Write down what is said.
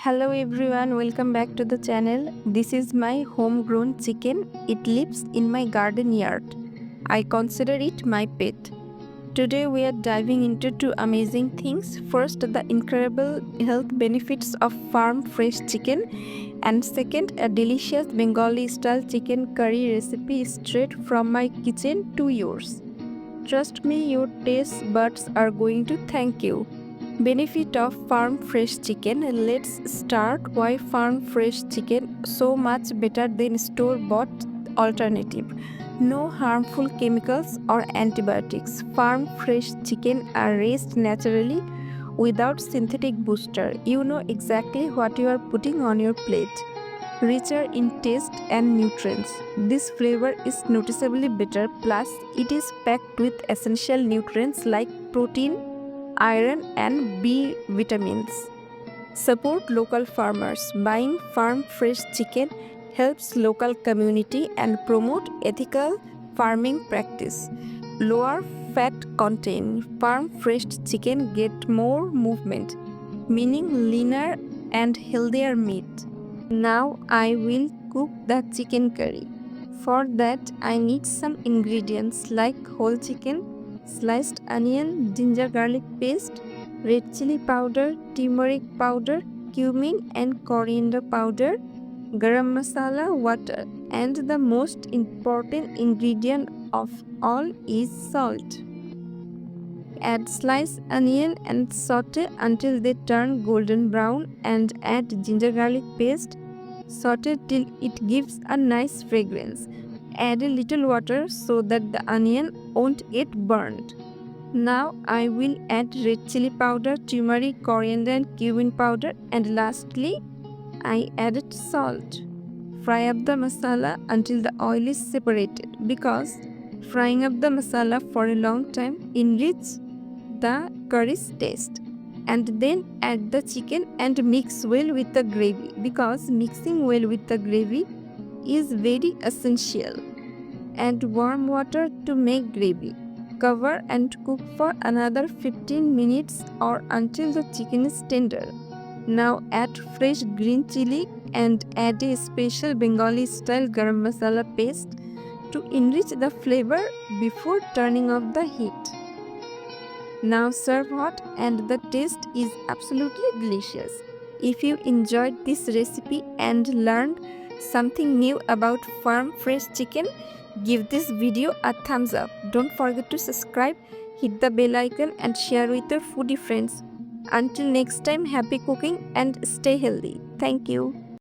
Hello everyone, welcome back to the channel. This is my homegrown chicken. It lives in my garden yard. I consider it my pet. Today we are diving into two amazing things. First, the incredible health benefits of farm fresh chicken, and second, a delicious Bengali-style chicken curry recipe straight from my kitchen to yours. Trust me, your taste buds are going to thank you. Benefit of farm fresh chicken. Let's start why farm fresh chicken so much better than store bought alternative. No harmful chemicals or antibiotics. Farm fresh chicken are raised naturally without synthetic booster. You know exactly what you are putting on your plate. Richer in taste and nutrients. This flavor is noticeably better, plus it is packed with essential nutrients like protein, iron and B vitamins. Support local farmers. Buying farm fresh chicken helps local community and promote ethical farming practice. Lower fat content. Farm fresh chicken get more movement, meaning leaner and healthier meat. Now I will cook the chicken curry. For that I need some ingredients like whole chicken, sliced onion, ginger garlic paste, red chili powder, turmeric powder, cumin and coriander powder, garam masala, water, and the most important ingredient of all is salt. Add sliced onion and saute until they turn golden brown, and add ginger garlic paste. Saute till it gives a nice fragrance. Add a little water so that the onion won't get burned. Now I will add red chili powder, turmeric, coriander and cumin powder, and lastly I added salt. Fry up the masala until the oil is separated, because frying up the masala for a long time enriches the curry's taste. And then add the chicken and mix well with the gravy, because mixing well with the gravy is very essential. Add warm water to make gravy. Cover and cook for another 15 minutes or until the chicken is tender. Now add fresh green chili and add a special Bengali style garam masala paste to enrich the flavor before turning off the heat. Now serve hot and the taste is absolutely delicious. If you enjoyed this recipe and learned something new about farm fresh chicken, give this video a thumbs up. Don't forget to subscribe, hit the bell icon and share with your foodie friends. Until next time, happy cooking and stay healthy. Thank you.